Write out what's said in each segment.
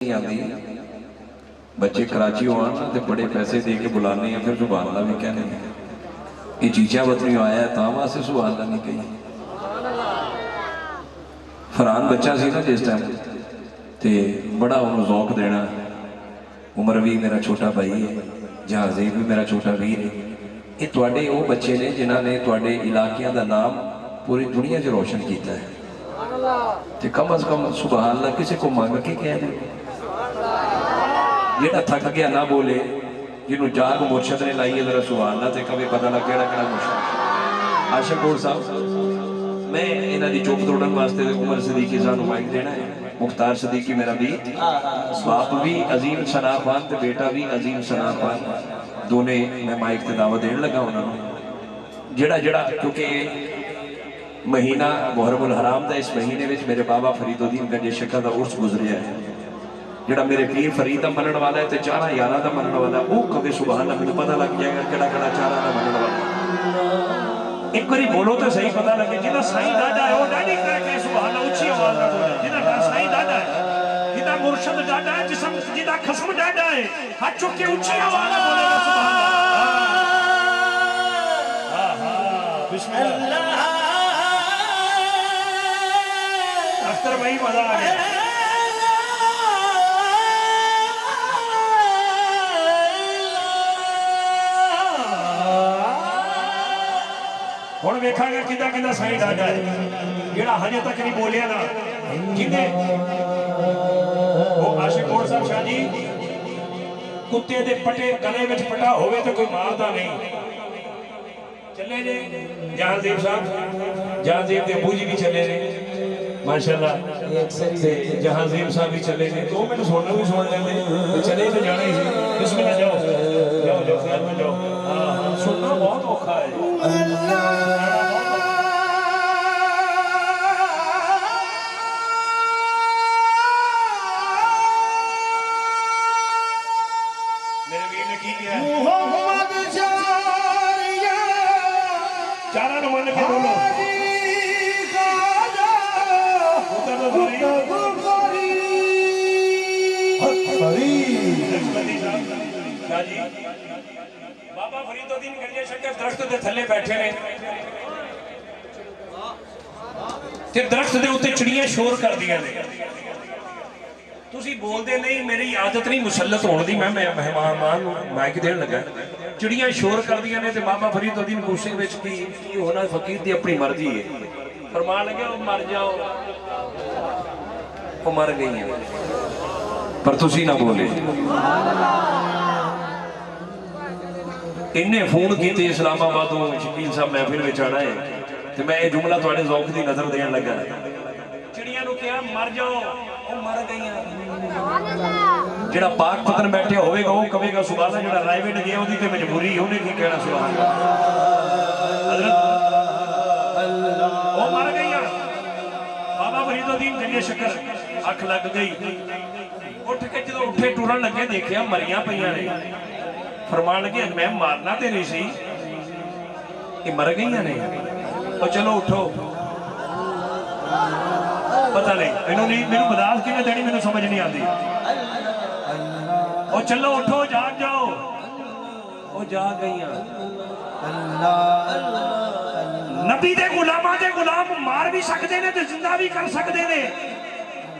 आती बच्चे कराची आन तो बड़े पैसे दे के बुलाने हैं, फिर सुभान अल्लाह भी कहने ये चीचा वतनी आया है तां वास्ते सुभान अल्लाह नहीं कही। फरहान बच्चा सी ना जिस टाइम तो बड़ा उन्होंने जौक देना। उमर भी मेरा छोटा भाई है, जहाज़ेब भी मेरा छोटा वीर है। ये तुहाडे वो बच्चे ने जिन्होंने तुहाडे इलाकियां का नाम पूरी दुनिया च रोशन किया है। तो कम अज कम सुभान अल्लाह किसी को मंग के कह दे। जेड़ा थक गया ना बोले, जिन्होंने जाग मुर्शद ने लाई है जरा सुभान अल्लाह ते कभी पता लग केड़ा केड़ा मुर्शद। आशिक कौर साहब मैं इन्हां दी चुप तोड़न वास्ते उमर सदीकी सानू माइक देना है। मुख्तार सदीकी मेरा भी बाप भी अजीम सना खान ते बेटा भी अजीम सना खान, दोने मैं माइक ते दावत देने लगा उन्होंने। जेड़ा जेड़ा क्योंकि महीना मुहर्रमुल हराम का इस महीने में मेरे बाबा फरीदुद्दीन गंजे शक्कर का उर्स गुजरिया है। जेड़ा मेरे पीर फरीद का मनण वाला है तो चारा यारा का मनण वाला वो कभी सुभान अल्लाह मैंने पता लग जाएगा केड़ा केड़ा चारा का मनण वाला। एक बारी बोलो तो सही पता लगे। जिदा साईं डाडा है वो डाडी करके सुभान अल्लाह ऊंची आवाज में बोले। जिदा साईं डाडा है, जिदा मुर्शद डाडा है, जिदा खसम डाडा है, हाथ चुक के ऊंची आवाज में बोलेगा सुभान अल्लाह। हां हां बिस्मिल्लाह। अख्तर भाई मजा आ गया। हुण वेखांगे किदा किदा साईं डाडा है जेड़ा हजे तक नहीं बोलिया ना। जिन्हें वो आशिक कौर साहब शाह जी कुत्ते दे पटे गले विच पटा होवे तो कोई मारदा नहीं। चले जे जहांज़ेब साहब, जहांज़ेब दे अबू जी भी चले ने माशाअल्लाह, जहांज़ेब साहब भी चले ने। तो मैंने सुनना भी सुन लेंदे चले तो जाना ही सी। बिस्मिल्लाह जाओ जाओ जाओ ख्याल में जाओ। हां सुनना बहुत औखा है। मेरे वीर ने की किया मोहम्मद चारा नु मन के बोलो बाबा फरीदुद्दीन गंजे शक्कर दरख्त के थले बैठे ने ते दरख्त के उत्ते चिड़ियां शोर कर दियां ने। तुसी बोलते नहीं, मेरी आदत नहीं मुसलत होने की। मैं मेहमान माइक देन लगा, चिड़ियां शोर कर दियां ने ते बाबा फरीदुद्दीन गुस्से विच की होना फकीर की अपनी मर्जी है। फरमान लगे वो मर जाओ, वो मर गई है पर तुसी ना बोले। इन्हें फोन किए इस्लामाबाद शकील साहब महफिल में आना है तो मैं ये जुमला थोड़े ज़ौक की नजर देन लगा। चिड़ियां नु क्या मर जाओ, वो मर गई। जेड़ा पाक पतन बैठे होगा वो कहेगा सुभान अल्लाह, जेड़ा रायवेट गया ओदी ते मजबूरी उन्हें की कहना सुभान अल्लाह। वो मर गई। बाबा फरीदुद्दीन गंजे शक्कर अख लग गई, उठ के जो उठे टुरन लगे देखिया मरियां पईयां ने। फरमान लगे मैं मारना ते नहीं सी, ये मर गई ने। और चलो उठो, पता नहीं मैनू नहीं मैनू बर्दाश्त किवें देनी मैनू समझ नहीं आती। और चलो उठो जाग जाओ, वो जाग गई। नबी दे गुलामां दे गुलाम मार भी सकते ने ते जिंदा भी कर सकते ने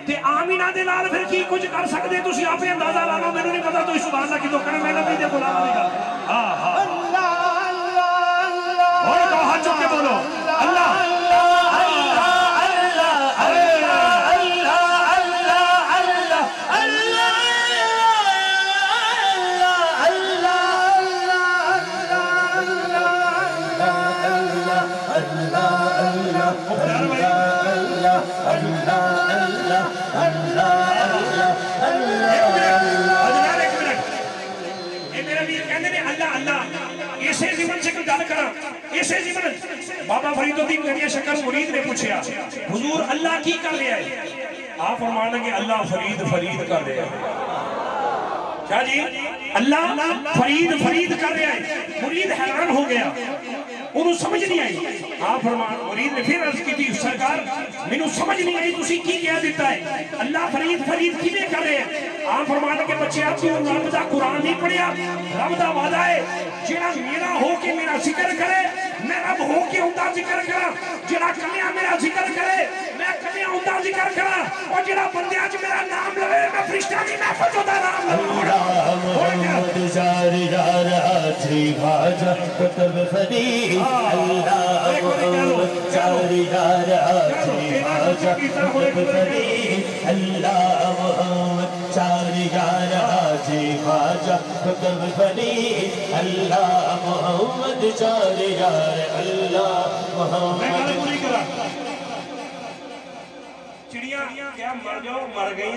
ते आमीना दे नाल फिर की कुछ कर सकते तुसी आपे अंदाजा ला लो। मैनू नहीं पता तुसी सुभान अल्लाह किदों करना। मैं नबी दे गुलामां दी गल हां हां अल्लाह अल्लाह अल्लाह और तो हाथ चुक के बोलो अल्लाह बाबा फरीदुद्दीन गंजे शक्कर मुरीद ने पूछा हुजूर अल्लाह की कर रहा है? आप फरमान लगे अल्लाह फरीद फरीद कर रहा है। क्या जी अल्लाह फरीद फरीद कर रहा है, मुरीद हैरान हो गया, उन्होंने समझ नहीं आई। आप फरमान मुरीद ने फिर अर्ज की सरकार मैनू समझ नहीं आई तुसी की कह दिता है, अल्लाह फरीद फरीद किवें कर रहे हैं। आप फरमान के बच्चे तू रब दा कुरान नहीं पढ़िया, रब दा वादा है जेड़ा मेरा हो के मेरा जिक्र करे मैं रब हो के उनका जिक्र करा, जेड़ा कन्या मेरा जिक्र करे मैं कन्या उनका जिक्र करा, और जेड़ा बंदियां च मेरा नाम लवे मैं फरिश्ता दी महफिल च दा नाम लवां। मोहम्मद जार यार हाजी खाजा कुतुब फरीद अल्लाह मोहम्मद जार यार हाजी खाजा कुतुब फरीद अल्लाह मोहम्मद जार यार हाजी खाजा कुतुब फरीद अल्लाह मोहम्मद जार यार अल्लाह मोहम्मद। चिड़िया क्या मर जाओ मर गई,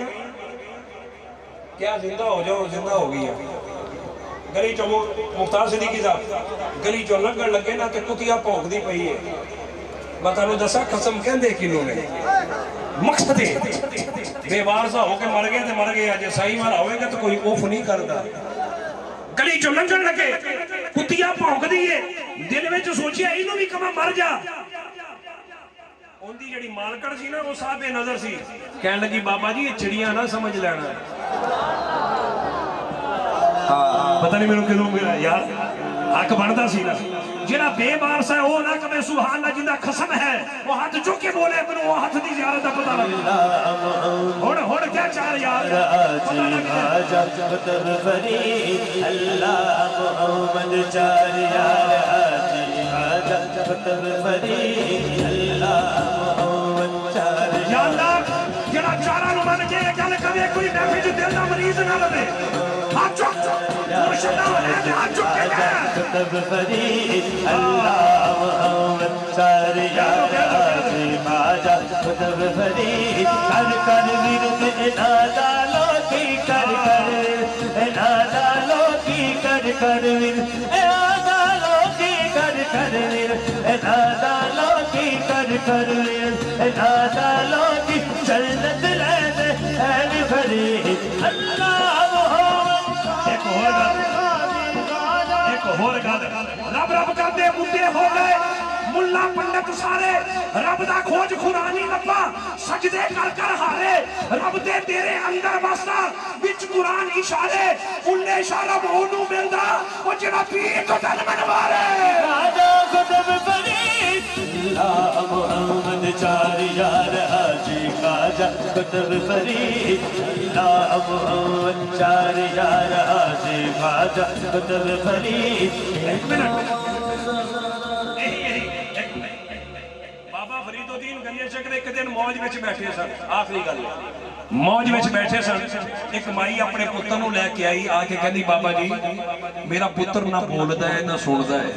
क्या जिंदा हो जाओ जिंदा हो गई। गली चो मुख्तार सिद्दीकी साहब गली चो लंघण लगे ना तो कुतिया भौंकदी पई है। मैं तुहानू दसा कसम कहंदे किनू ने मकसद बेवारसा होके मर गए तो मर गया, जे सही वाला होएगा तो कोई उफ नहीं करता। गली चो लंघण लगे कुतिया भौंकदी है, दिल में सोचिया इनू भी कमा मर जा। उनकी जिहड़ी मालकड़ सी ना वो साहबे नजर सी, कहन लगी बाबा जी ये चिड़िया ना समझ लेना। पता नहीं मैनू किदों मिला यार, हक बनता सी ना। जेड़ा बेवारस है वो ना कहे सुभान अल्लाह, जिंदा कसम है वो हाथ चुक के बोले मैनू वो हाथ दी ज़ियारत दा पता लग। हुण क्या चाह यार पता लग अल्लाह मोहम्मद चार यार हाजी खाजा कुतुब फरीद अल्लाह मोहम्मद चार या अल्लाह जेड़ा चारा नु मन के गल कवे कोई महफिल च दिल दा मरीज ना लवे। हाथ चुक मुर्शिद ने हाथ चुक के कुतुब फरीद अल्लाह मोहम्मद चार यार हाजी खाजा कुतुब फरीद कर कर विरद इनादा लोकी कर कर इनादा लोकी कर कर विरद इनादा लोकी कर कर विरद इनादा लोकी कर कर विरद इनादा लोकी जन्नत ले दे ऐ फरीद अल्लाह एक होर गल रब रब करदे बुढ़े हो गए, मुल्ला पंडित सारे रब दा खोज खुदा नहीं लब्बा, सजदे कर कर हारे रब दे तेरे अंदर बसदा विच कुरान इशारे, उन्ने इशारा ओनू मिलदा ओ जेड़ा पीर तो तन मनवारे। राजा कुतुब फरीद अल्लाह मोहम्मद चार यार हाजी खाजा कुतुब फरीद अल्लाह मोहम्मद चार यार हाजी खाजा कुतुब फरीद। एक मिनट बाबा फरीदुद्दीन गंजे चक्र एक दिन मौज विच बैठे सन, आखिरी गल मौज विच बैठे सन, एक माई अपने पुत्र नूं लैके आई, आके कहंदी बाबा जी मेरा पुत्र ना बोलदा है ना सुनदा है।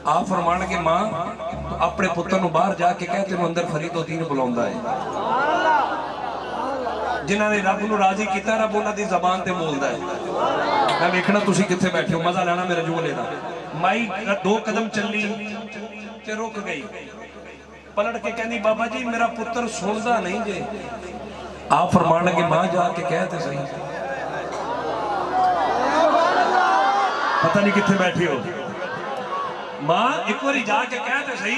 आप फरमान के मां अपने पुत्र नूं बाहर जाके कह तेनूं अंदर फरीदुद्दीन बुलाउंदा है। जिन्हां ने रब नूं राजी कीता रब उन्हां दी ज़बान ते बोलदा है। मैं वेखना तुसीं कित्थे बैठे हो, मजा लेना मेरे जुमले दा। माई दो कदम चली ते रुक गई, पलट के कहनी बाबा जी मेरा पुत्र सुनदा नहीं जे। आप फरमान लगे मां जाके कह ते सही, पता नहीं कित्थे बैठे हो, मां एक बारी जाके कह ते सही।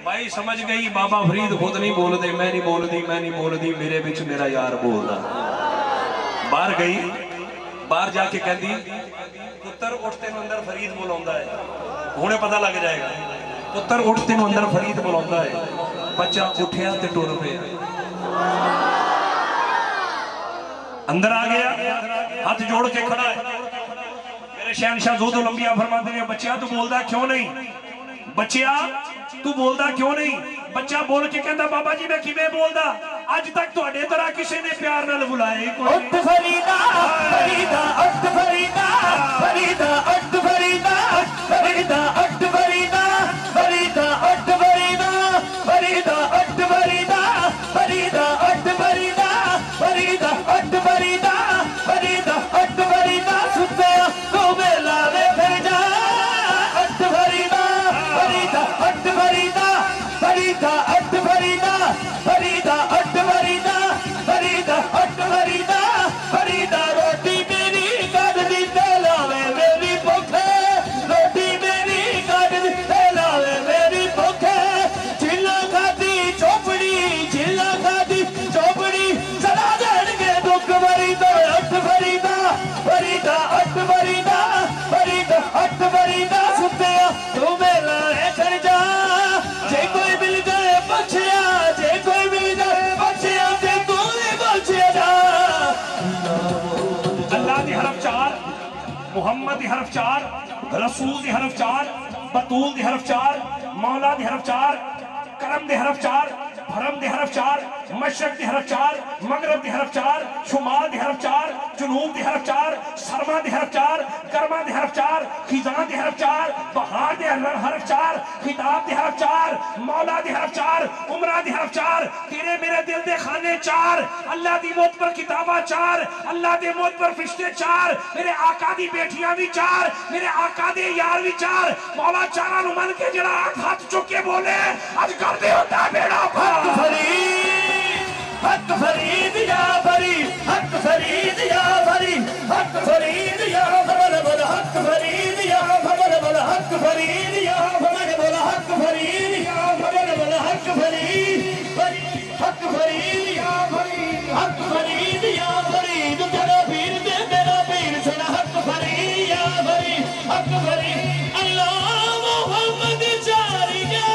भाई समझ गई बाबा फरीद खुद नहीं बोलते, मैं नहीं बोलती मैं नहीं बोलती, मेरे बिच मेरा यार बोलदा। बाहर गई, बाहर जाके कहती पुत्र उठ तेन अंदर फरीद बुलाउंदा है, हुणे पता लग जाएगा। पुत्र उठ तेन अंदर फरीद बुलाउंदा है। बच्चा उठिया ते टुर पिया, अंदर आ गया, हाथ जोड़ के खड़ा है। मेरे शहनशाह ज़ोदो लंबिया फरमाते हैं बच्चिया तू बोलदा क्यों नहीं, बच्चिया तू बोलदा क्यों नहीं। बच्चा बोल के कहता बाबा जी मैं किवें बोलदा, अज तक तुहाडे तरह किसी ने प्यार नाल बुलाया कोई। उठ फरीदा फरीदा उठ फरीदा फरीदा उठ फरीदा फरीदा उठ फरीदा फरीदा उठ फरीदा फरीदा उठ फरीदा फरीदा उठ फरीदा फरीदा उठ फरीदा फरीदा उठ फरीदा सुत्या तू मेला वे फिर जा। उठ फरीदा फरीदा उठ फरीदा फरीदा उठ फरीदा फरीदा उठ फरीदा फरीदा उठ फरीदा फरीदा रोटी फरीदा फरीदा अट फरीदा फरीदा अट फरीदा सुतिया तू मेला है कर जा जे कोई मिल जाए बचिया जे कोई मिल जाए बचिया ते तू ही बचिया जा अल्लाह दी हरफ 4 मुहम्मद दी हरफ 4 रसूल दी हरफ 4 बतूल दी हरफ 4 मौला दी हरफ 4 करम दी हरफ 4 भरम दी हरफ 4 मशरक दी हरफ 4 मगरब दी हरफ 4 शुमाल दी हरफ 4 जुनूब दी हरफ 4 सरमा दी हरफ 4 गर्मा दी हरफ 4 खिजान दी हरफ 4 बहार दी हरफ 4 खिताब दी हरफ 4 मौला दी हरफ 4 उमरा दी हरफ 4 तेरे मेरे दिल दे खाने 4 अल्लाह दी मौत पर किताबा 4 अल्लाह दी मौत पर फरिश्ते 4 मेरे आका दी बेटियां भी 4 मेरे आका दे यार भी 4 मौला चारा नु मन के जड़ा हाथ चुक के बोले आज कर दे होता बेड़ा हक फरीद या फरीद हक फरीद या फरीद हक फरीद या फमल बल हक फरीद या फमल बल हक फरीद या फमल बल हक फरीद या फमल बल हक फरीद हक फरीद या फरीद हक फरीद या फरीद तेरा पीर दे तेरा पीर सुना हक फरीद या फरीद हक फरीद अल्लाह मोहम्मद जारिया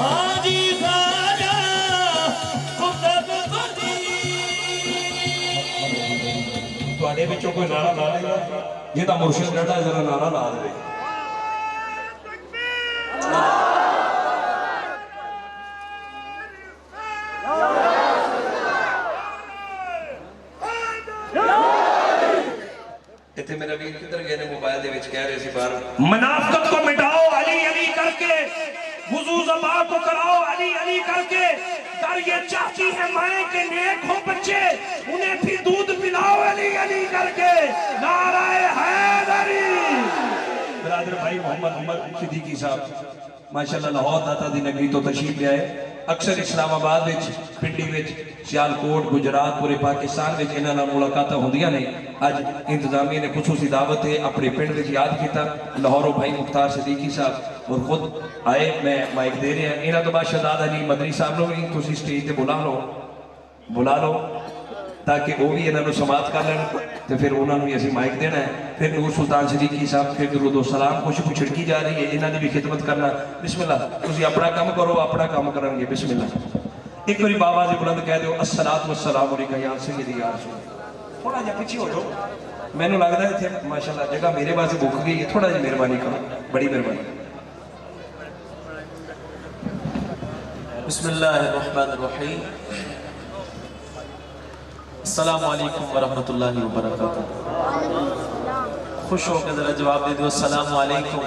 आजी खाजा खुद बदी ਤੁਹਾਡੇ ਵਿੱਚੋਂ ਕੋਈ ਨਾਰਾ ਲਾ ਲੇਗਾ ਜੇ ਤਾਂ ਮੁਰਸ਼ਿਦ ਡਾਡਾ ਜਰਾ ਨਾਰਾ ਲਾ ਦੇਵੇ ਇੱਥੇ ਮੇਰਾ ਵੀਰ ਕਿੱਧਰ ਗਏ ਨੇ ਮੋਬਾਈਲ ਦੇ ਵਿੱਚ ਕਹਿ ਰਹੇ ਸੀ ਬਾਹਰ मुनाफिकत को मिटाओ अली अली करके वुजू ज़बा को कराओ अली अली करके कर ये चाहती है माए के नेक हो बच्चे उन्हें फिर दूध पिलाओ अली अली करके नाराए हैदरी बरादर भाई मोहम्मद उमर सिद्दीकी साहब माशाअल्लाह लाहौर दाता दी नगरी तो तशरीफ ले आए अक्सर इस्लामाबाद विच पिंडी विच सियालकोट गुजरात पूरे पाकिस्तान विच इन्हां नाल मुलाकातां हुंदियां ने अज इंतजामिया ने खुसूसी दावत है अपने पिंड विच याद किया लाहौरों भाई मुख्तार सिद्दीकी साहब और खुद आए मैं माइक दे रहा इन्हां तो बाद शहजाद अली मदनी साहब नूं भी तुसीं स्टेज ते बुला लो ताकि वो भी इन्होंने समाप्त कर लैन तो फिर उन्होंने भी असीं माइक देना है फिर नूर सुल्तान सिद्दीकी साहब फिर दुरूद सलाम कुछ कुछ छिड़की जा रही है इन्हों की भी खिदमत करना बिस्मिल्लाह तुसीं अपना काम करो अपना काम करेंगे बिस्मिल्लाह एक बार बाबा जी बुलंद कह दो अस्सलातु वस्सलाम अलैका या सय्यदी या रसूल थोड़ा जिहा पीछे हो जाओ मैनूं लगदा है इत्थे माशाअल्लाह जगह मेरे वास्ते मुक गई है थोड़ा जी मेहरबानी करो बड़ी मेहरबानी बिस्मिल्लाहिर्रहमानिर्रहीम अस्सलामु अलैकुम वरहमतुल्लाहि वबरकातुहू खुश होकर जरा जवाब दे दो अस्सलामु अलैकुम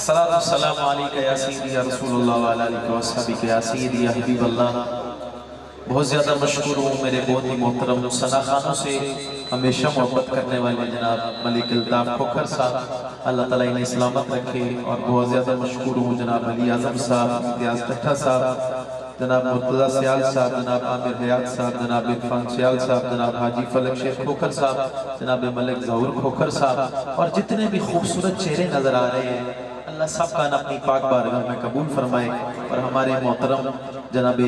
सलातु वस्सलामु अलैका या सय्यदी या रसूलुल्लाह व अला आलिका व अस्हाबिका या सय्यदी या हबीबल्लाह। बहुत ज़्यादा मशहूर हूँ मेरे बहुत ही मोहतरम सना खानों से हमेशा मोहब्बत करने वाले जनाब मलिक अल्ताफ खोखर साहब अल्लाह ताला इन्हें सलामत रखे और बहुत ज़्यादा मशहूर हूँ जनाब अली आज़म साहब इम्तियाज़ टट्टा साहब जनाब मुर्तज़ा सियाल साहब जनाब आमिर हयात साहब जनाब इरफान सियाल साहब जनाब हाजी फलक शेख खोखर साहब जनाब मलिक ज़हूर खोखर साहब और जितने भी खूबसूरत चेहरे नज़र आ रहे हैं अल्लाह सब का अपनी पाक बारगाह में कबूल फरमाए। और हमारे मोहतरम जनाब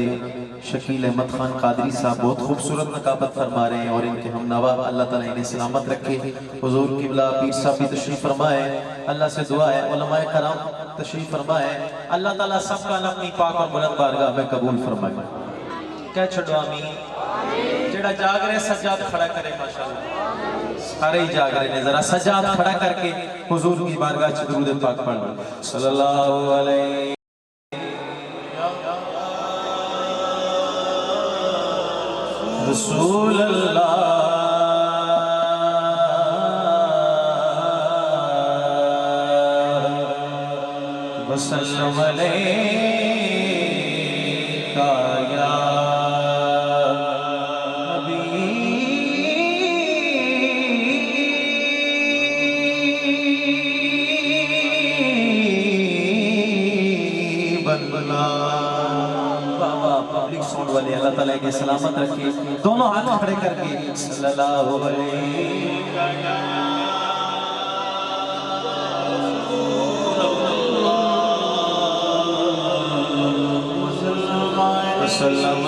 शकील अहमद खान कादरी साहब बहुत खूबसूरत नकाबत फरमा रहे हैं और इनके हम नवा अल्लाह ताला इन्हें सलामत रखे। हुजूर किबला पीर साहब भी तशरीफ फरमाए अल्लाह से दुआ है उलमाए कराम तशरीफ फरमाए अल्लाह ताला सब का अपनी पाक और बुलंद बारगाह में कबूल फरमाए। कह छो आमीन। जेड़ा जाग रहे सज्जाद खड़ा करे माशाअल्लाह सारे ही जाग रहे ने जरा सज्जाद खड़ा करके हुजूर की बारगाह में दुरूद पाक पढ़ सल्लल्लाहु अलैहि रसूल अल्लाह वसल्लम अलैका या पब्लिक साउंड वाले अल्लाह ताला इन्हें सलामत रखे दोनों हाथ खड़े करके सल्लल्लाहु अलैहि वसल्लम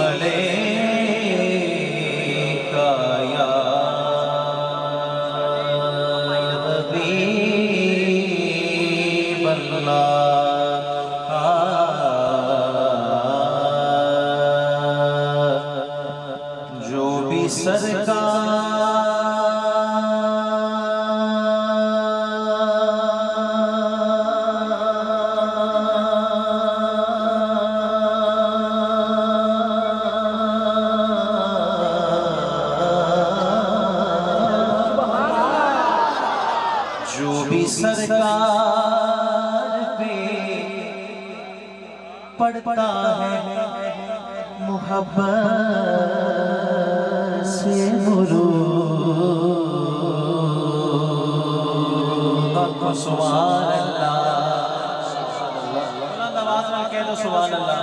भी सरकार पे पड़ता है मोहब्बत से दुरूद। सुभान अल्लाह, बुलंद आवाज में कह दो सुभान अल्लाह।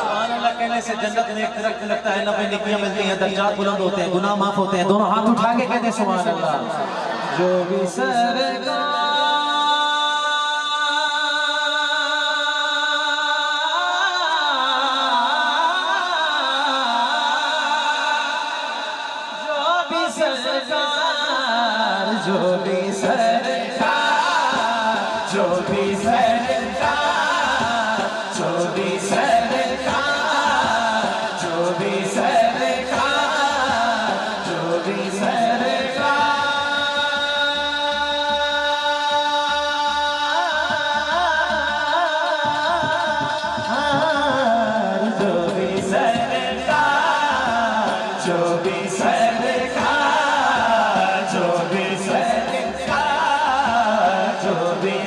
सुभान अल्लाह कहने से जन्नत में एक दरख्त लगता है, 90 नेकियां मिलती हैं, दर्जात बुलंद होते हैं, गुनाह माफ होते हैं। दोनों हाथ उठा के कहते हैं सुभान अल्लाह। जो भी सरकार जो भी सरकार जो भी सरकार जो भी सरकार जो भी सरकार जो भी सरकार जो भी सरकार जो भी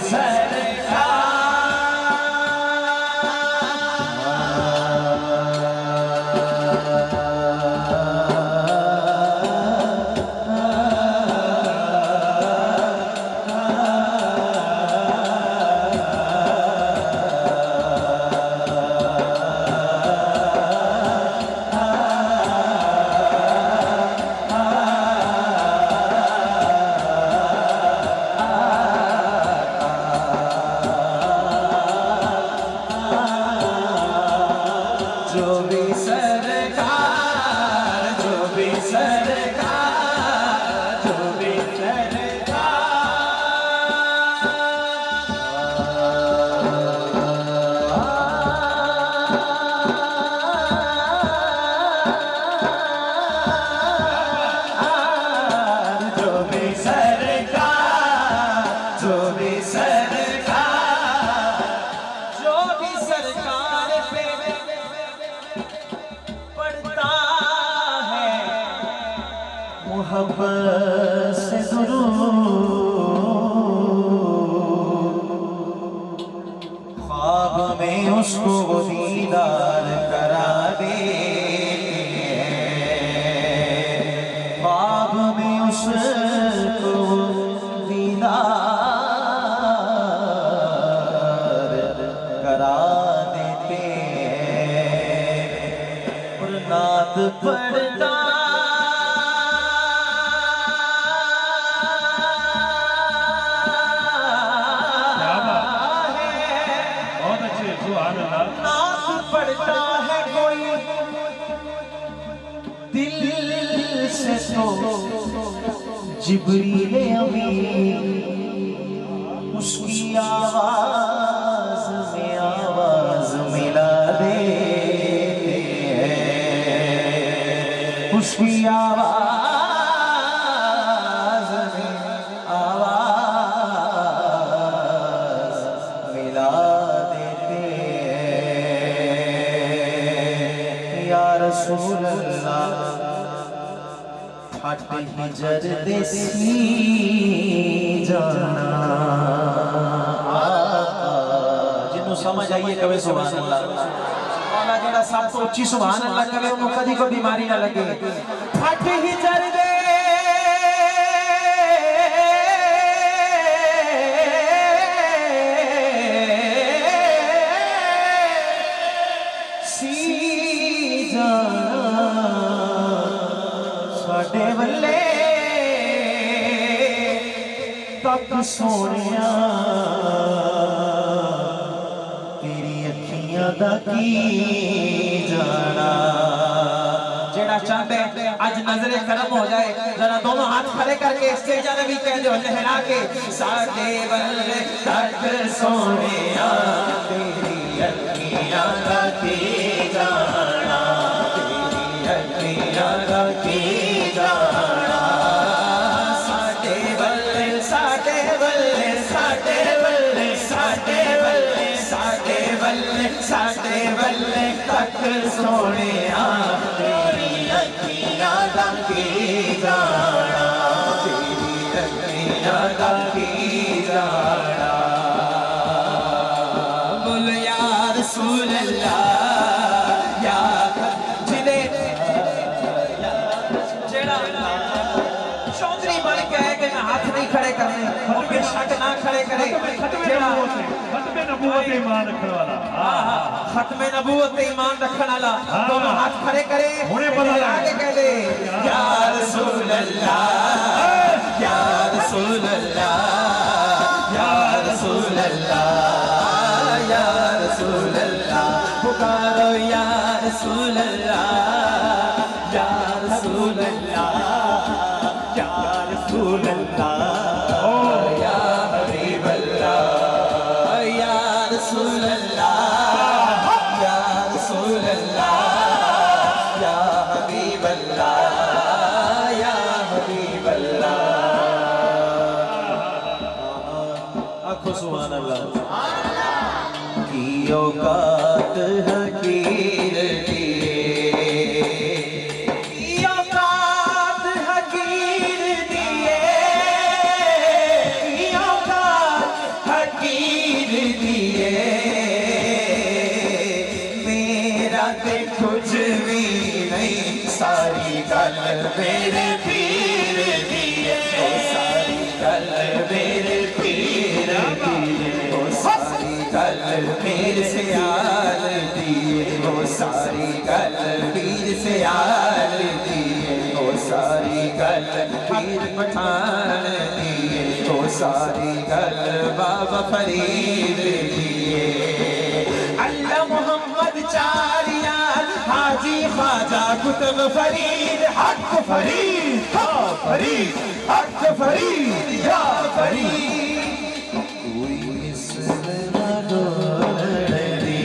मोहब्बत से दुरूद। ख्वाब में उसको वो दीदार करा दे, ख्वाब में उसको दीदार करा देते और नात पढ़ता पड़ता है कोई दिल से तो जिब्रील अमीन उसकी आवाज में आवाज मिला दे, उसकी आवाज में आवाज मिला रसूल अल्लाह फट हिजर देसी जाना। जिन्हों समझ आइए कवे सुभान अल्लाह। मौला जेड़ा सब तो उच्ची सुभान अल्लाह कवे उन्होंने कदी कोई बीमारी ना लगे। फट हिजर दे साडे वल्ले तक सोनिया तेरी अखियां दा की जाना। जेड़ा चाहते आज नजरे करम हो जाए जरा दोनों हाथ खड़े करके स्टेज पे भी कह दो लहरा के साडे वल्ले तक सोनिया तेरी अखियां दा की जाना, तेरी अखियां दा की जाना साडे वल्ले साडे वल्ले साडे वल्ले साडे वल्ले साडे वल्ले साडे वल्ले तक सोने तेरी अखियां दा की जाना तेरी अखियां दा की जाना बोल या रसूल अल्लाह या जिले चौधरी बन के आए कि मैं हाथ नहीं खड़े करने उनके शक ना खड़े करे खत्मे नबूवत ईमान रखने वाला खत्मे नबूवत पे ईमान रखने वाला दोनों हाथ खड़े करे होने पता आगे कह दे या रसूल अल्लाह या रसूल अल्लाह या रसूल अल्लाह या रसूल अल्लाह पुकारो या रसूल अल्लाह या रसूल अल्लाह या रसूल अल्लाह या हबीब अल्लाह या रसूल अल्लाह या रसूल अल्लाह या हबीब अल्लाह या हबीब अल्लाह आखो सुभान अल्लाह की औकात हकीर की औकात हकीर दिए औकात हकीर दिए मेरा ते कुछ भी नहीं सारी गल मेरे पीर दिए सारी गल मेरे पीर दिए सारी गल पीर से आल दिए वो सारी गल पीर से आल दिए वो सारी गल पीर पठान दिए वो सारी गल बाबा फरीद दिए अल्लाह मोहम्मद चारियाल हाजी ख्वाजा कुतुब फरीद हक फरीद हक फरीद या फरीद कोई मिसल न डोलने दी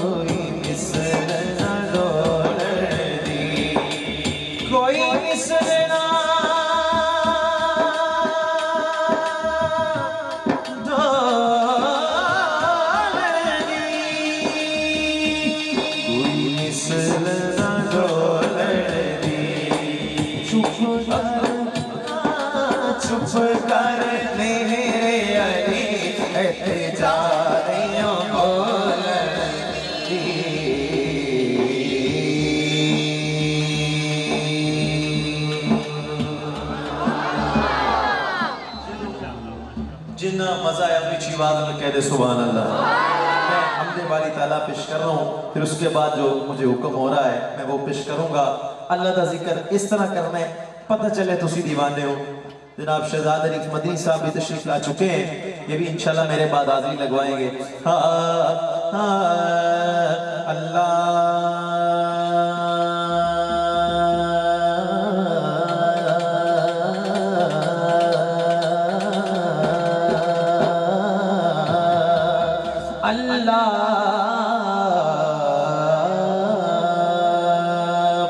कोई मिसल न डोलने दी कोई मिसल न डोलने दी कोई मिसल न डोलने दी चुप कर मेरे अली एहतिजारियों बोलती जिन्ना मजा है अपनी आवाज में कह दे सुभान अल्लाह। मैं हमदे वाली ताला पेश कर रहा हूँ, फिर उसके बाद जो मुझे हुक्म हो रहा है मैं वो पेश करूंगा। अल्लाह का जिक्र इस तरह करना है पता चले तुसी दीवाने हो। जनाब शहजाद अरीफ मदनी साहब भी तशरीफ ला चुके हैं, ये भी इंशाल्लाह मेरे बाद हाजिरी लगवाएंगे। अल्लाह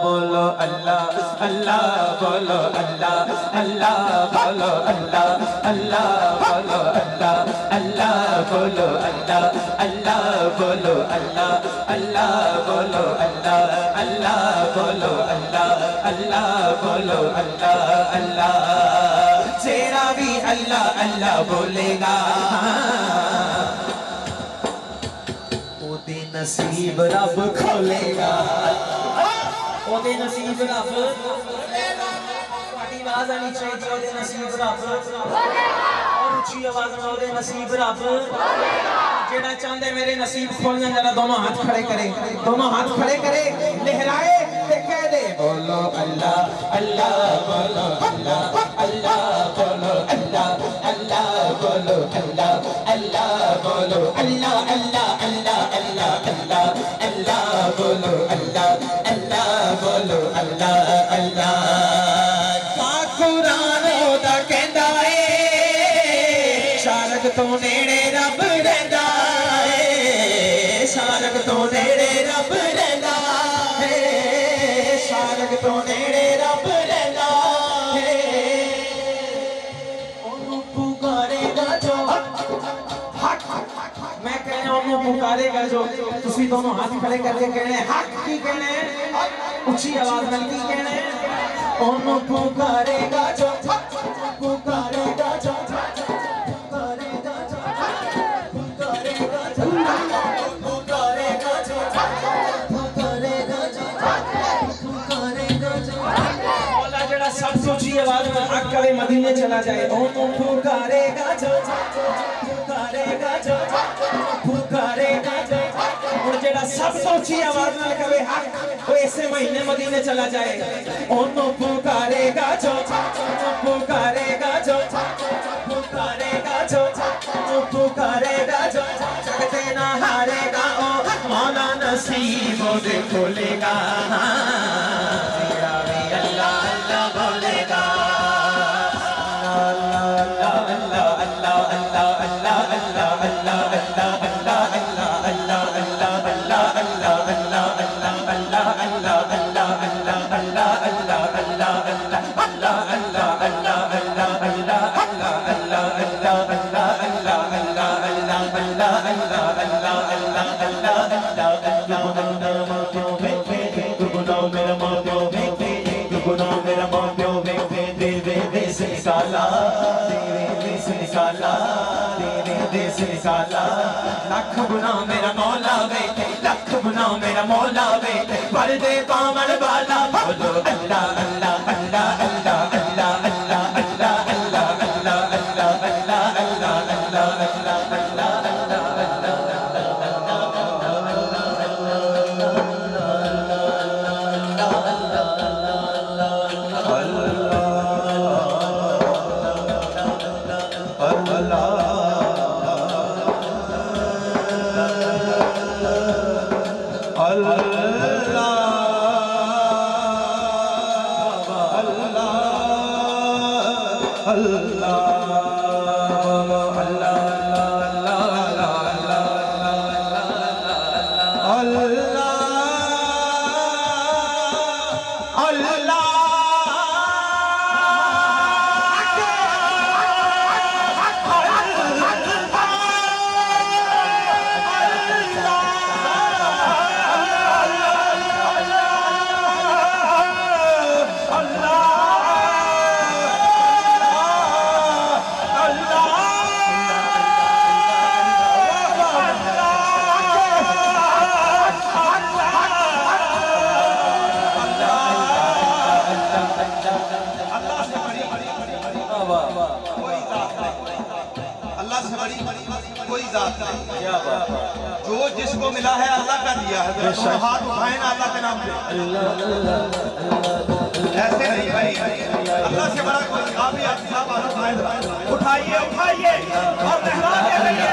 बोलो अल्लाह अल्लाह बोलो अल्लाह अल्लाह बोलो अल्लाह अल्लाह बोलो अल्लाह अल्लाह बोलो अल्लाह अल्लाह बोलो अल्लाह अल्लाह बोलो अल्लाह अल्लाह बोलो अल्लाह अल्लाह बोलो अल्लाह अल्लाह तेरा भी अल्लाह अल्लाह बोलेगा नसीब रब खोलेगा ओदे नसीब रब पार्टी आवाज आनी चाहिए ओदे नसीब रब और ऊंची आवाज में ओदे नसीब रब जेड़ा चाहते मेरे नसीब खोलना जरा दोनों हाथ खड़े करे लहराए ते कह दे बोलो अल्लाह अल्लाह बोलो अल्लाह अल्लाह बोलो अल्लाह अल्लाह बोलो अल्लाह अल्लाह बोलो अल्लाह अल्लाह अल्लाह अल्लाह अल्लाह अल्लाह बोलो अल्लाह अल्लाह बोलो अल्लाह अल्लाह पाक कुरान ओदा कहंदा ए शारक तो नेड़े रब रहिंदा ए शारक तो नेड़े रब रहिंदा ए तो नेड़े रब रहना है ओनू पुकारेगा जो मैं कहने ओनू पुकारेगा जो तुसी दोनों हाथ खड़े करके कहने हक की कहने ऊंची आवाज में की कहने ओनू पुकारेगा जो पुकारेगा जो पुकारेगा जो पुकारेगा जो पुकारेगा जो पुकारेगा जो पुकारेगा जो मौला जड़ा सबसे ऊंची आवाज में हक करे मदीने चला जाए ओनू पुकारेगा जो पुकारेगा जो पुकारेगा जो और जड़ा सबसे ऊंची आवाज में कहे हक वो ऐसे महीने मदीने चला जाए ओनू पुकारेगा जो पुकारेगा जो पुकारेगा जो पुकारेगा जो जगते ना हारेगा ओ मौला नसीबों दे खोलेगा तेरा भी अल्लाह अल्लाह बोलेगा अल्लाह अल्लाह अल्लाह अल्लाह अल्लाह अल्लाह अल्लाह अल्लाह अल्लाह अल्लाह लख गुना मेरा मौला वे लख गुना मेरा मौला वे पर दे पावन वाला बोलो अल्लाह अल्लाह अल्लाह अल्लाह अल्लाह अल्लाह अल्लाह अल्लाह अल्लाह अल्लाह अल्लाह अल्लाह अल्लाह कोई जात नहीं। जो जिसको मिला है अल्लाह का दिया है। दोनों हाथ उठाए ना अल्लाह के नाम पे, ऐसे नहीं भाई, अल्लाह से बड़ा कोई आप ही साहब उठाइए उठाइए और लहरा के रहिए।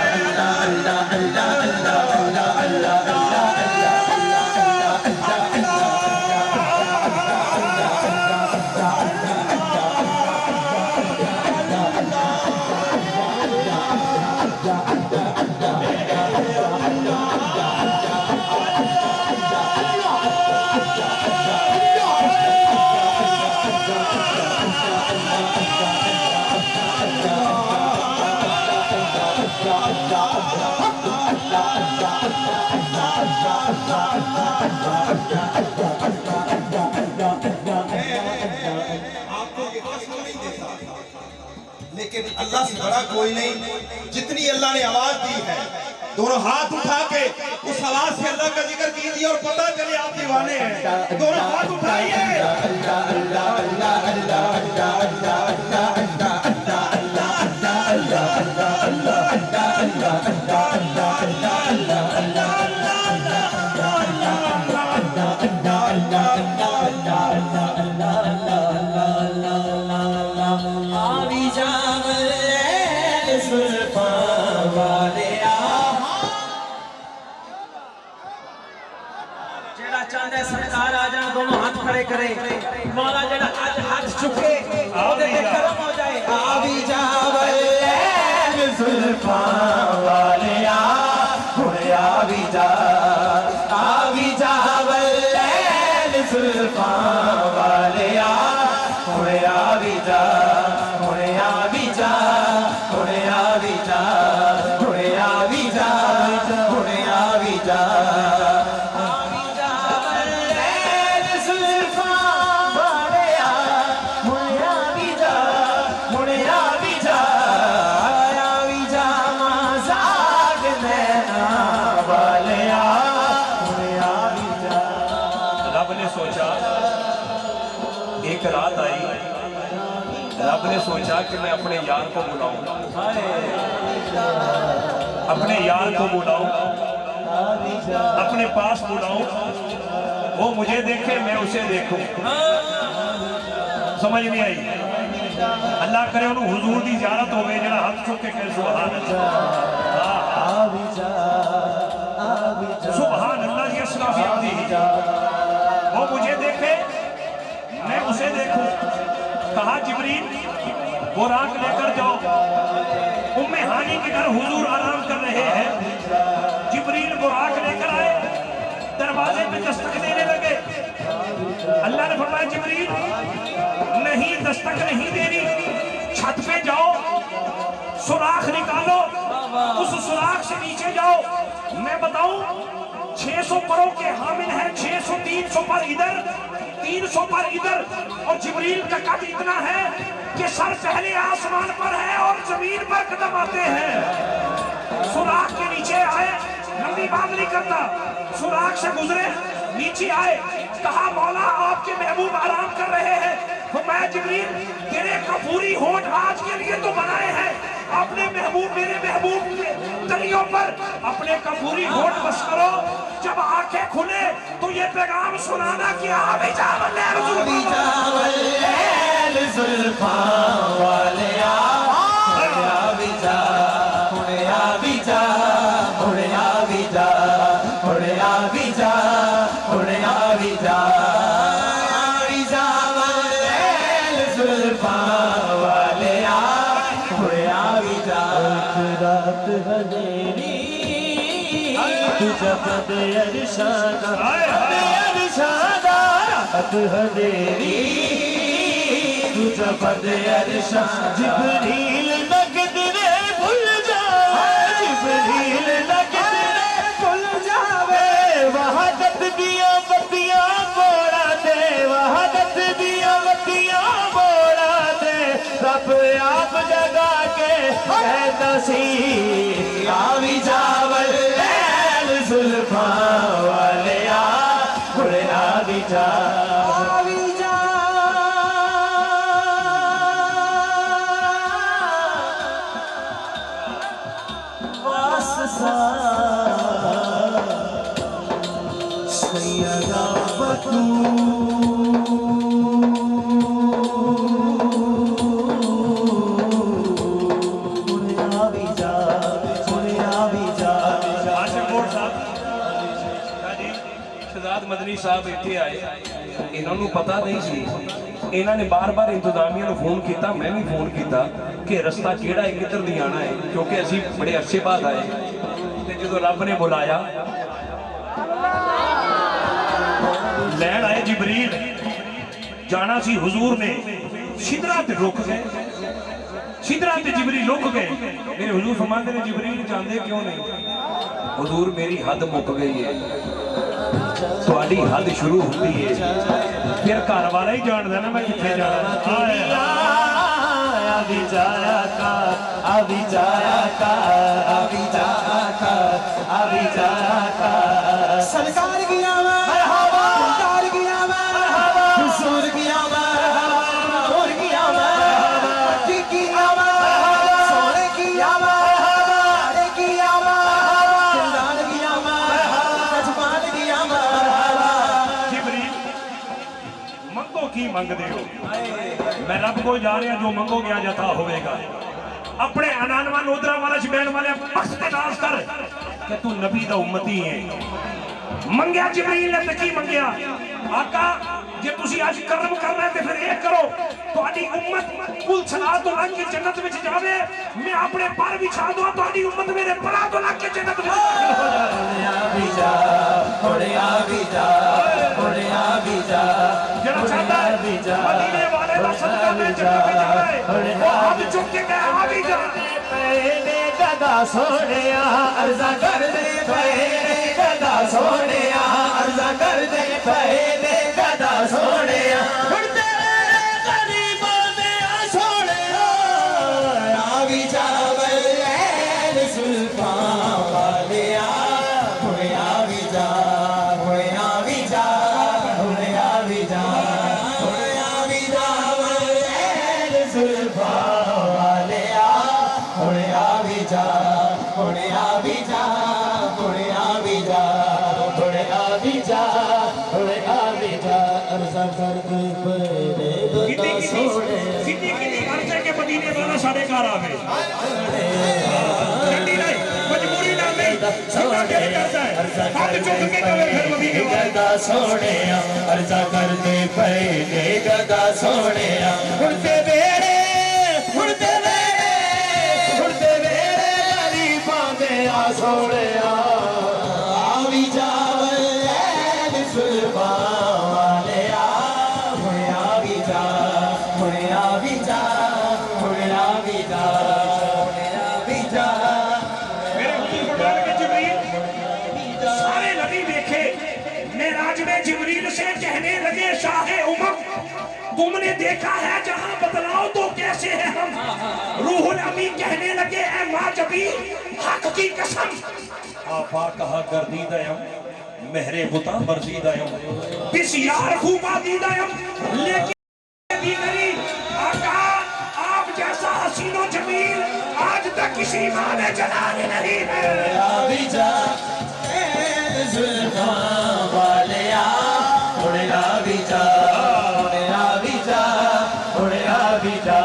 लेकिन अल्लाह से बड़ा कोई नहीं। जितनी अल्लाह ने आवाज दी है, दोनों हाथ उठा के उस आवाज से अल्लाह का जिक्र कीजिए और पता चले आप दीवाने हैं। दोनों हाथ उठाइए। सरकार आ जाए, दोनों हाथ खड़े करे, मौला जड़ा आज हाथ चुके ओदे ते करम हो जाए। आवी जावले जुल्फा वालिया हुए आवी जावले जुल्फां वालिया हुणे आ भी जा हुणे आ भी जा हुणे आ भी जा हुणे आ भी जा हुणे आ भी जा रब ने सोचा, एक रात आई, रब ने सोचा कि मैं अपने यार को बुलाऊं, अपने यार को बुलाऊं, अपने पास बुलाऊं, वो मुझे देखे मैं उसे देखूं। समझ नहीं आई? अल्लाह करे उन्होंने हुजूर की ज़ियारत हो गई, जरा हाथ चुक के कहे सुभान अल्लाह, सुभान अल्लाह की असलाफी आती है। वो मुझे देखे मैं उसे देखूं। कहा जिब्रील बुराक लेकर जाओ। उम्मे हानी के घर हुजूर आराम कर रहे हैं। जिब्रील बुराक लेकर आए, दरवाजे पे दस्तक देने लगे। अल्लाह ने फरमाया जिब्रील नहीं, दस्तक नहीं देनी, छत पे जाओ, सुराख निकालो, उस सुराख से नीचे जाओ। मैं बताऊं 600 परों के हामिल है, 600 300 पर इधर 300 पर इधर, और जिब्रील का कद इतना है कि सर पहले आसमान पर है और जमीन पर कदम आते हैं। सुराख के नीचे आए, लंबी बात नहीं करता, सुराख से गुजरे, नीचे आए, कहा मौला आपके महबूब आराम कर रहे हैं। तो मैं जिब्रील तेरे कपूरी होंठ आज के लिए तो बनाए हैं, अपने महबूब मेरे महबूब के तलियों पर अपने कपूरी होंठ बस करो, जब आंखें खुले तो ये पैगाम सुनाना कि आबी जावल जुल्फां वालिया आबी जा हुणे आबी जा हुणे आबी जा हुणे आबी जा हुणे आबी जा आबी जावल जुल्फां वालिया हुणे आबी जा। रात हनेरी तुझा पद अरशादा अरशादा रात हनेरी तुझा पद अरशा जिब्रील नगद रे भूल जावे जिब्रील नगद रे भूल जावे वहादत दिया बत्तियां बोला दे वहादत दिया बत्तियां बोला दे रब आप जगा के कहता सी आवी जावल जुल्फां वालिया हुणे आवी जा आवी जा वास्सा सैयदा बतू मदनी साहब इतने आए, इन्होंने पता नहीं सी, इन्होंने बार बार इंतजामिया फोन किया, मैं भी फोन किया कि रस्ता केड़ा है, किधर दी आना है, क्योंकि असी बड़े अरसे बाद आए। तो जो रब ने बुलाया लैन आए जिब्रील, जाना सी हुजूर ने, शिदरा ते रुक गए, शिदरा ते जिब्रील रुक गए। मेरे हुजूर फरमाते ने जिब्रील जाते क्यों नहीं? हुजूर मेरी हद मुक गई है, थोड़ी हद शुरू होती है, फिर घर वाला ही जानता ना मैं कितने जाना। अभी जाया का अभी जाया का अभी जाया का अभी जाया का सरकार की आवाज़ मरहबा सरकार की आवाज़ हुजूर की आवाज़ नूर की आवाज़ मक्की की आवाज़ सोने की आवाज़ आने की आवाज़ किरदार की आवाज़ जज्बात की आवाज़। जिब्रील मंगो की मंगदे हो? मैं रब को जा रहा, जो मंगोगे आज अता होगा। अपने अनानवा नोदरा वाला शबैन वाले पक्ष पे नाज कर कि तू नबी दा उम्मती है। मंगया जिब्रील ने की मंगया, आका जे तुसी आज कर्म करना है तो फिर एक करो, तुहाडी उम्मत कुल सला तो लग के जन्नत विच जावे, मैं अपने पर बिछा दूं, तुहाडी उम्मत मेरे परा तो लग के जन्नत विच दाखिल हो जाए। हुणे आ भी जा हुणे आ भी जा जरा चाहता है मदीने वाले का सदका में जन्नत में जाना है वो हाथ चुक के कहे आ भी जा पहले गदा सोनिया अर्जा कर दे पहले गदा सोनिया अर्जा कर दे पहले गदा सोनिया गरीबों में आ सोनिया आ भी जा सुल्फा वालिया हुए आ भी जा हुए आ भी जा हुए आ भी जा हुए आ भी जा सुल्फा वालिया हुए आ भी जा हुए आ भी जा हुए आ भी जा हुए आ भी जा हुए आ भी जा अर्ज़ा कर दे पहले बता सोने कितनी अर्ज़े के मदीने वाला साढ़े घर आवे ठंडी नहीं मजबूरी ना नहीं सीधा दिल करता है हाथ चुक के कहे फिर मदीने वाला गदा सोने अर्ज़ा कर दे पहले गदा सोने उड़ते बेड़े गरीबां दे आ सोने आ भी जावे सुल्फा वाले आ भी जा हुए आ भी जा हुए आ भी जा हुए आ भी जा मेरे हुजूर फरमान के जिब्रील सारे नबी देखे मेराज में जिब्रील से कहने लगे शाहे उमम तुमने देखा है जहां बतलाओ तो कैसे है हम रूहुल अमीन कहने लगे ऐ मां जबी हक की कसम आपा कहा गर्दीदायम मेहरे बुता बरजीदायम बिस्यार खूबा दीदायम लेकिन दीगरी आका आप जैसा हसीनो जमील आज तक किसी मां ने जलाल नहीं है आ भी जा जुल्फा वाले आ उड़े आ भी जा उड़े आ भी जा उड़े आ भी जा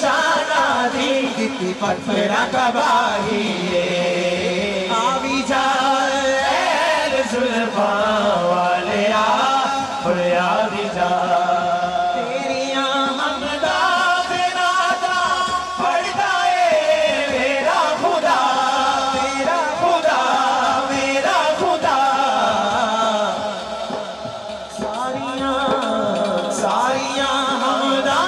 शाना दी दिती पत्थरा कबाही आ भी जा जुल्फा वाले आ भी जा तेरिया हमदा बिनादा पड़ता है मेरा खुदा मेरा खुदा मेरा खुदा सारियां सारियां हमदा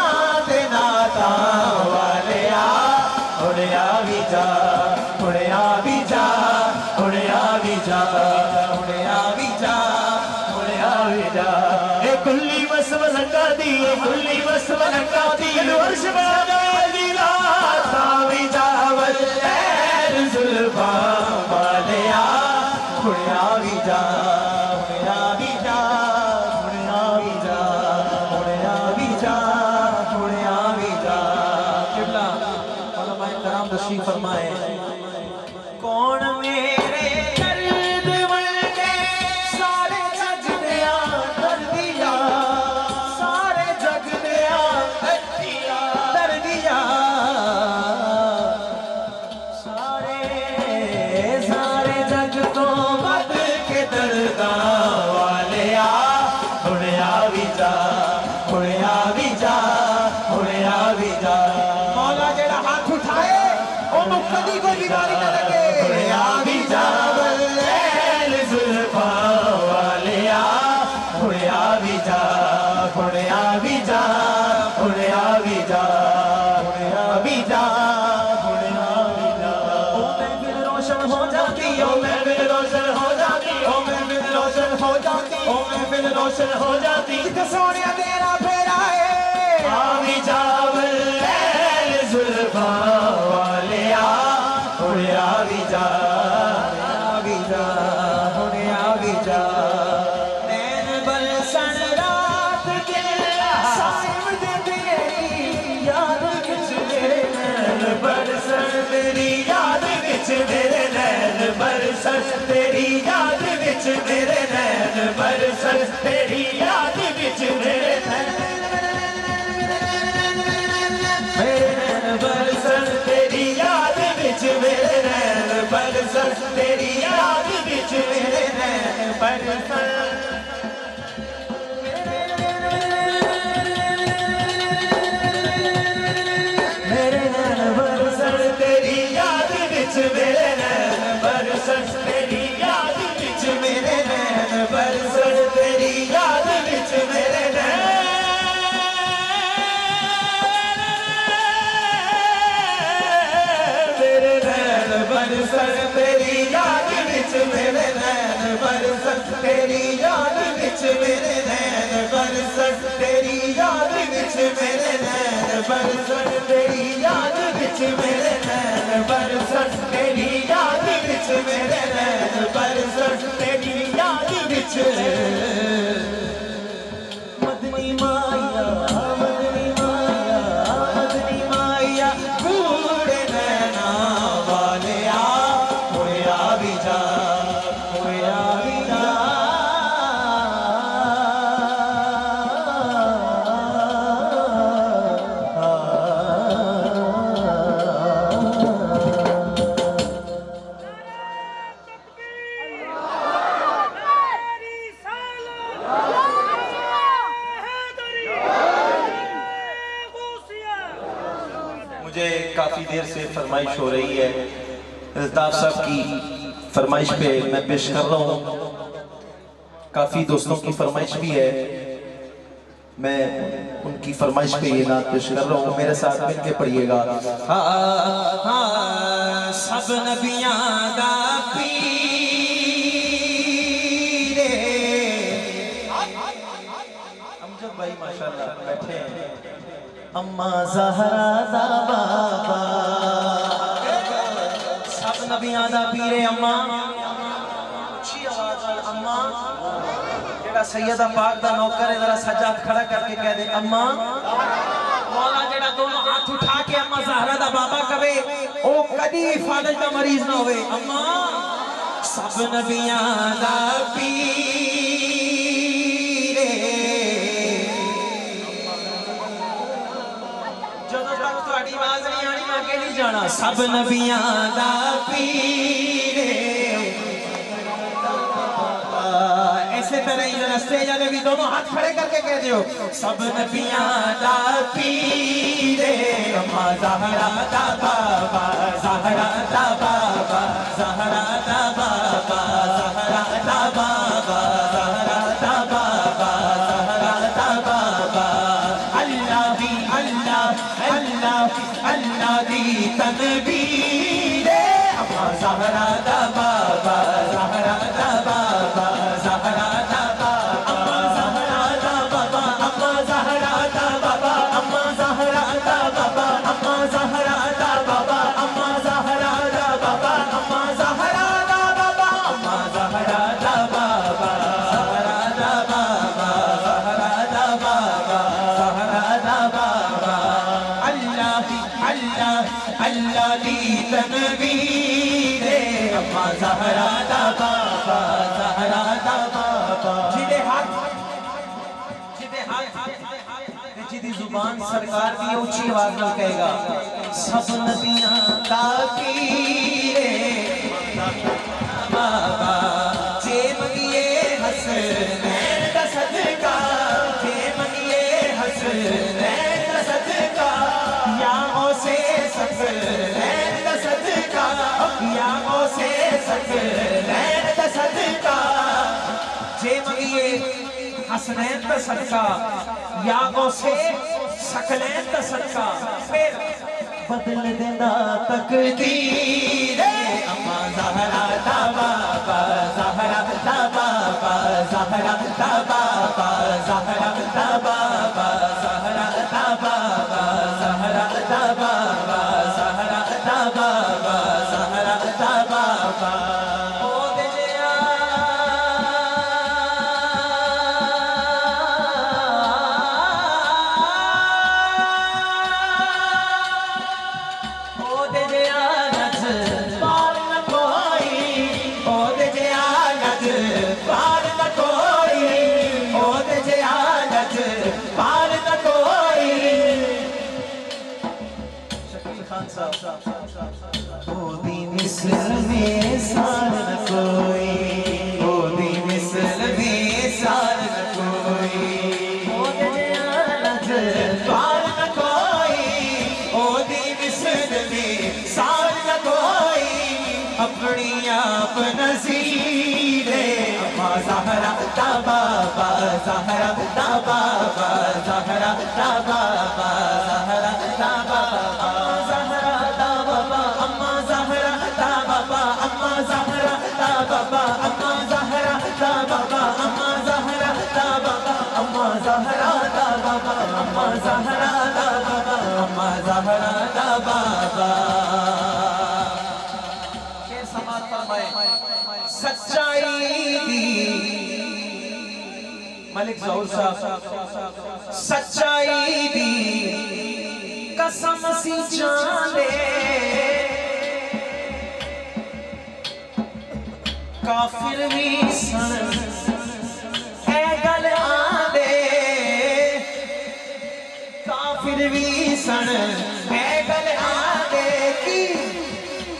गुल्ली बस लगा दी गुल्ली बस लगा दी वर्ष भी जावल जुल्फा वाले आ हुड़िया भी जा हुड़िया भी जा हुड़िया भी जा हुड़िया भी जा हुड़िया भी जा किबला उलमाए कराम तशरीफ फरमाए कौन मेरे दर्द वल्ले सारे जग दिया दर्दिया सारे जग दिया दर्दिया सारे सारे जग तो बद के दर्दा वाले आ हुड़िया भी जा हुड़िया भी जा हुड़िया भी जा मौला जेड़ा हाथ उठाए ओनू कदी कोई बीमारी ना लगे हुड़िया भी जा जुल्फा वाले आ हुड़िया भी जा हुड़िया भी जा हुड़िया भी जा हुड़िया भी जा हुड़िया भी जा ओ महफिल रोशन हो जाती ओ महफिल रोशन हो जाती ओ महफिल रोशन हो जाती ओ महफिल रोशन हो जाती सोनिया तेरा फेरा है आ भी जा जुल्फा वाले आ हुड़िया भी जा भी जा हुड़िया भी जा नैन बरसन रात के साइम दे तेरी याद किच मेरे नैन बरसन तेरी याद किच मेरे नैन तेरी याद विच मेरे नैन बरसन तेरी याद विच मेरे नैन बरसन तेरी याद विच मेरे नैन बरसन तेरी याद विच मेरे नैन बरसन मेरे नैन बरसन तेरी याद विच मेरे नैन बरसन तेरी याद विच मेरे नैन बरसन तेरी याद विच मेरे नैन बरसन तेरी याद विच मेरे नैन बरसन तेरी याद विच मेरे नैन बरसन तेरी याद विच मेरे नैन बरसन तेरी याद विच मेरे नैन बरसन तेरी याद विच मेरे नैन बरसन तेरी याद विच मदनी माया मदनी माया मदनी माया कूड़े नैना वालिया होया भी जा होया भी जा मुझे काफ़ी देर से फरमाइश हो रही है, अल्ताफ साहब की फरमाइश पे मैं पेश कर रहा हूँ। काफ़ी दोस्तों की फरमाइश भी है, मैं उनकी फरमाइश पे ये नात पेश कर रहा हूँ, मेरे साथ मिलके पढ़िएगा। सब नबियां दा पीर अमजद भाई माशाल्लाह बैठे हैं। अम्मा ज़हरा दा बाबा सब नबियां दा पीर अम्मा अच्छी आवाज वाल अम्मा जेड़ा सैयदा पाक दा नौकर है जरा सज्जाद खड़ा करके कह दे अम्मा मौला जेड़ा दोनों हाथ उठा के अम्मा ज़हरा दा बाबा कहे ओ कदी फालज दा मरीज ना होवे अम्मा सब नबियां दा पीर जदों तक तुहाडी आवाज नहीं आनी मैं अगे नहीं जाना सब नबियां दा पीर ऐसे तरह ही जरा स्टेज वाले भी दोनों हाथ खड़े करके कह दियो सब नबियां दा पीर अम्मा ज़हरा दा बाबा ज़हरा दा बाबा ज़हरा दा बाबा ज़हरा दा बाबा ज़हरा दा बाबा ज़हरा दा बाबा अल्लाह दी अल्लाह अल्लाह अल्लाह दी तनवीर अम्मा ज़हरा दा बाबा ज़हरा दा बाबा ज़हरा दा बाबा अम्मा ज़हरा दा बाबा अम्मा ज़हरा दा बाबा अम्मा ज़हरा दा बाबा अम्मा ज़हरा दा बाबा अम्मा ज़हरा दा बाबा अम्मा ज़हरा दा बाबा अम्मा ज़हरा दा बाबा ज़हरा दा बाबा ज़हरा दा बाबा ज़हरा दा बाबा अल्लाह अल्लाह अल्लाह दी तनवीर अम्मा ज़हरा दा बाबा ज़हरा दा बाबा जिदे हाथ जिदी जुबान सरकार की ऊंची आवाज में कहेगा सब नबियां दा पीर बाबा जे मंगिए हसनैन दा सदका जे मंगिए हसनैन दा सदका या गौसे सकलैन दा सदका या गौसे सकलैन दा सदका जे मंगिए हसनैन दा सदका या गौसे सकलैन दा सदका फिर बदल देंदा तकदीर अम्मा ज़हरा दा बाबा ज़हरा दा बाबा ज़हरा दा बाबा ज़हरा दा बाबा ज़हरा दा बाबा ज़हरा दा बाबा ज़हरा दा बाबा ज़हरा दा बाबा ओ दिया ओ दे ओदी मिसल में सार न कोई, ओदी मिसल में सार न कोई, ओदे आनंद पार न कोई, ओदी मिसल में सार न कोई, अपनी आप नज़ीरे अम्मा ज़हरा ता बाबा ज़हरा ता बाबा ज़हरा ता बाबा ज़हरा ता बाबा ज़हरा ता बाबा अम्मा ज़हरा ता बाबा अम्मा ज़हरा ता बाबा अम्मा ज़हरा ता बाबा अम्मा ज़हरा ता बाबा अम्मा ज़हरा ता बाबा अम्मा ज़हरा ता बाबा अम्मा ज़हरा ता बाबा। सच्चाई दी मलिक ज़हूर साहब, सच्चाई दी कसम सी जाने, काफिर भी सन ऐ गल आंदे, काफिर भी सन ऐ गल आंदे की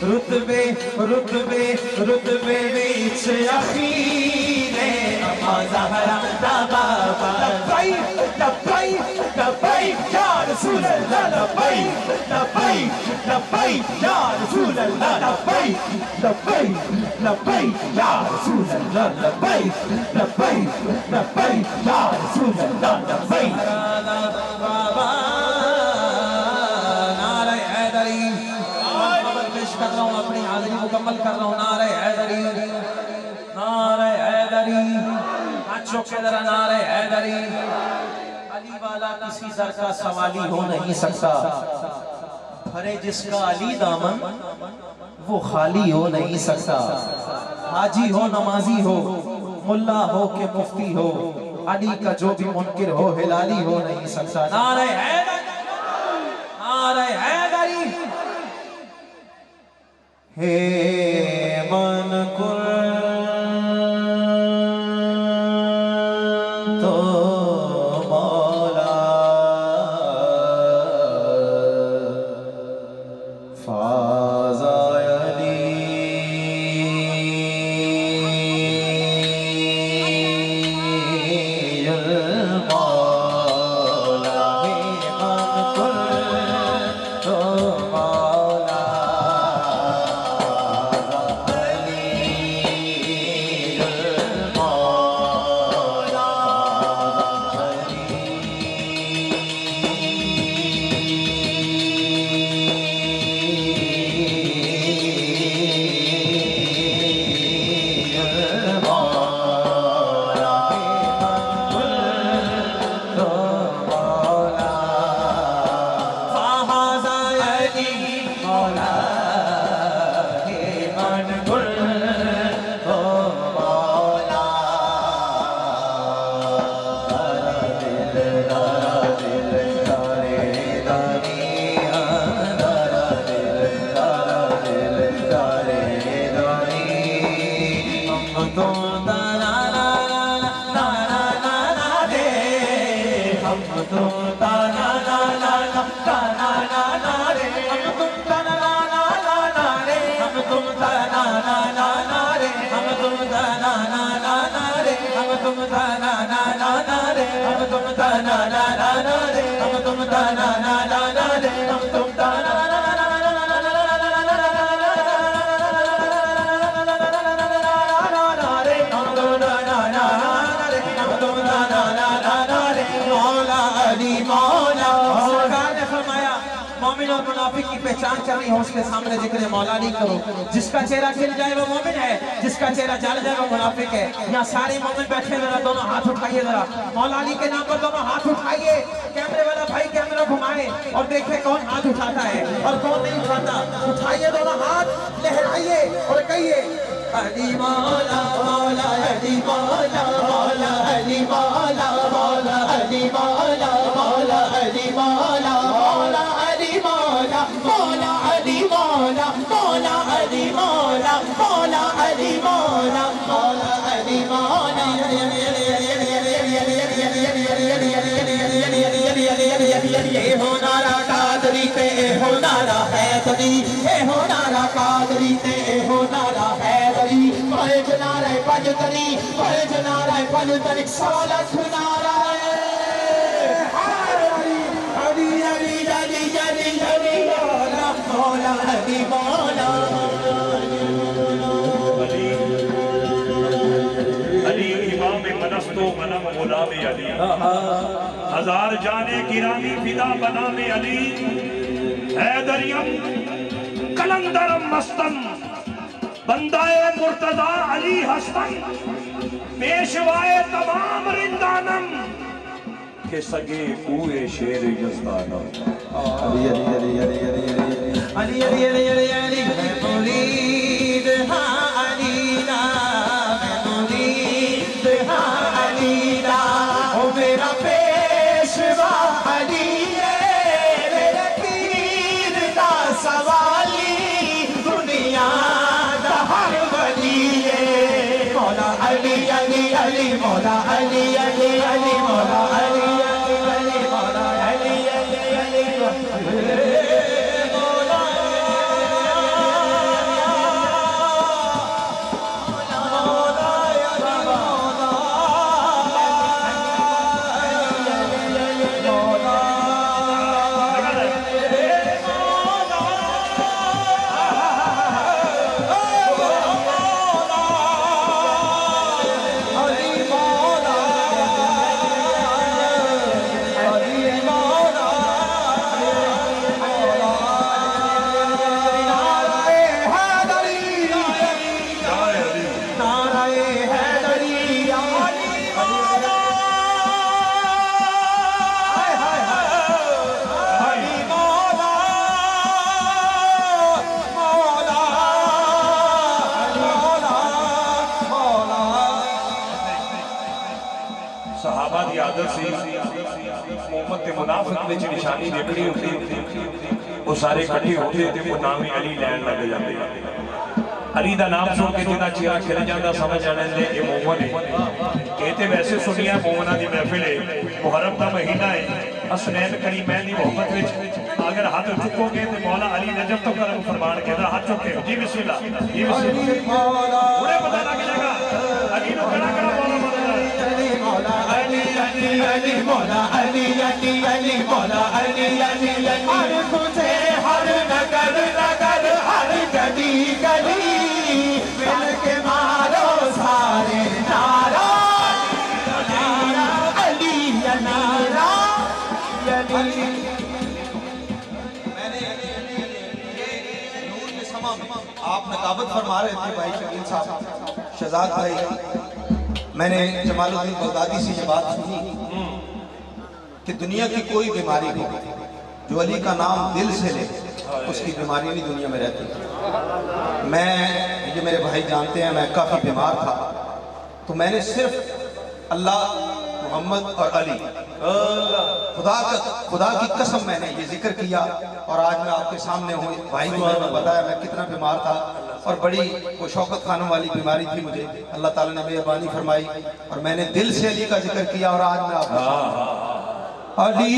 रुतबे रुतबे रुतबे बीच अखीरे अम्मा ज़हरा ता बाबा लब्बैक लब्बैक लब्बैक या रसूल अल्लाह लब्बैक लब्बैक लब्बैक या रसूल अल्लाह लब्बैक लब्बैक लब्बैक या रसूल अल्लाह लब्बैक लब्बैक लब्बैक या रसूल अल्लाह लब्बैक बाबा नारे हैदरी कर रहा हूँ, अपनी हाजिरी मुकम्मल कर रहा हूँ। नारे हैदरी नारे हैदरी, हाथ चौके जरा नारे हैदरी। अली वाला किसी दर का सवाली हो नहीं सकता, भरे जिसका अली दामन वो खाली हो नहीं सकता। हाजी हो नमाजी हो मुल्ला हो के मुफ्ती हो, अली का जो भी मुनकिर हो हिलाली हो नहीं सकता। नारे हैदरी नारे हैदरी। हे मन कुल तो मौला फाज़ा अली मौला, हे मन कुल तो मौला मोमिन और मुनाफिक की पहचान करनी हो, उसके सामने जिक्र मौला नहीं करो। जिसका चेहरा खिल जाए वो मोमिन है, जिसका चेहरा जल जाए वो मुनाफिक है। यहाँ सारे मोमिन बैठे, जरा दोनों हाथ उठाइए, जरा मौला अली के नाम पर दोनों हाथ उठाइए। कैमरे वाला भाई कैमरा घुमाए और देखे कौन हाथ उठाता है और कौन नहीं उठाता। उठाइए दोनों हाथ, लहराइए और कहिए अली मौला मौला अली मौला मौला अली मौला मौला अली मौला मौला अली मौला मौला अली मौला मौला अली मौला मौला अली मौला मौला अली मौला मौला अली मौला। ये हो नारा कादरी पे, हो नारा है हैदरी ए हो नारा कादरी ते ए हो नारा हैदरी पढ़े जो नारा पंजतरी पढ़े जो नारा पंजतरी 100 लाख नारा हरी हरी हरी हरी हरी मौला मौला हरी मौला अली इमाम मनस्तो मनम गुलाम अली हजार जाने गिरामी फिदा बनाम अली हैदरियम कलंदरम मस्तम बंदाए मुर्तदा अली हस्तम पेशवाए तमाम रिंदानम के सगे कुए शेर यज़दाना अली अली अली अली अली अली अली अली अली अली मैं मुरीद हाँ अली ना मैं मुरीद हाँ अली ना ओ मेरा पेशवा अली है मेरे पीर दा सवाली दुनिया दा हर वली है मौला अली अली अली मौला अली अली अली मौला अली अली अली मौला अली अली अली सहाबा की आदत से मोहम्मद के मुनाफिक में निशानी देखनी होती वो सारे इकट्ठे होते थे वो नाम ही अली लैन लग जाते अली का नाम सुन के जिदा चेहरा खिल जाता समझ आने ले ये मोहम्मद है ये तो वैसे सुनिया मोमना की महफिल है मुहर्रम का महीना है हसनैन करीमैन की मोहब्बत में अगर हाथ चुकोगे तो मौला अली नजब तो करम फरमान के हाथ चुके जी बिस्मिल्लाह जी बिस्मिल्लाह पूरे पता लग जाएगा अली नो कड़ा कड़ा मौला अली अली अली मौला अली अली अली मौला अली अली अली हर तुझे हर नगर नगर हर गली गली मिल के मारो सारे नारा अली नारा अली आप नकाबत फरमा रहे थे भाई शकील साहब शहजाद भाई मैंने जमालुद्दीन बगदादी से ये बात सुनी कि दुनिया की कोई बीमारी हो जो अली का नाम दिल से ले उसकी बीमारी नहीं दुनिया में रहती। मैं ये मेरे भाई जानते हैं मैं काफ़ी बीमार था तो मैंने सिर्फ अल्लाह मोहम्मद और अली खुदा की कसम मैंने ये जिक्र किया और आज मैं आपके सामने हूँ। भाई को मैंने बताया मैं कितना बीमार था और बड़ी वो शौकत खानों वाली बीमारी थी मुझे। अल्लाह ताला ने मेहरबानी फरमाई और मैंने दिल से अली का जिक्र किया और आज मैं आपको अली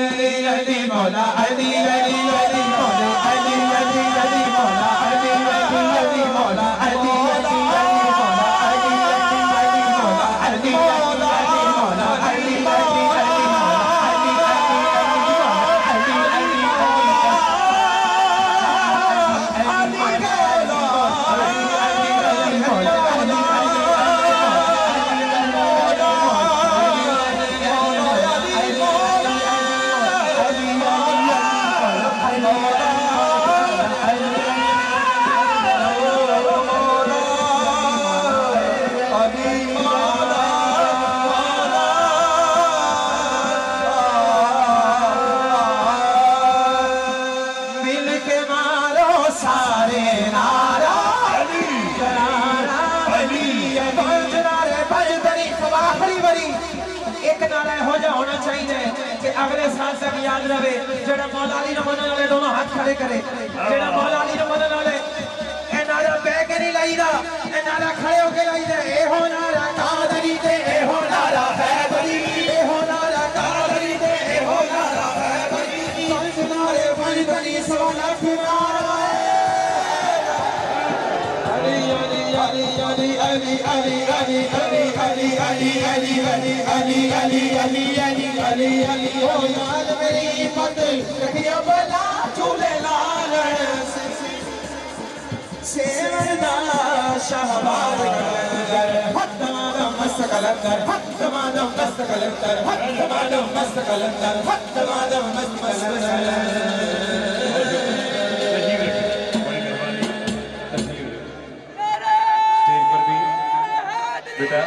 अली अली मौला अली अली अली मौला अली अली अली मौला अली अली अली मौला अली अली अली मौला अली अली अली मौला अली अली मौला अली अली अगले साल तक याद रहे जेड़ा मौला अली ने मनने वाले दोनों हाथ खड़े करे जेड़ा मौला अली ने मनने वाले ए नारा बह के नहीं लाईदा ए नारा खड़े होके लाईदा ए हो नारा कादरी ते ए हो नारा हैदरी ए हो नारा कादरी ते ए हो नारा हैदरी नारे फरिदनी 100 लाख बेटा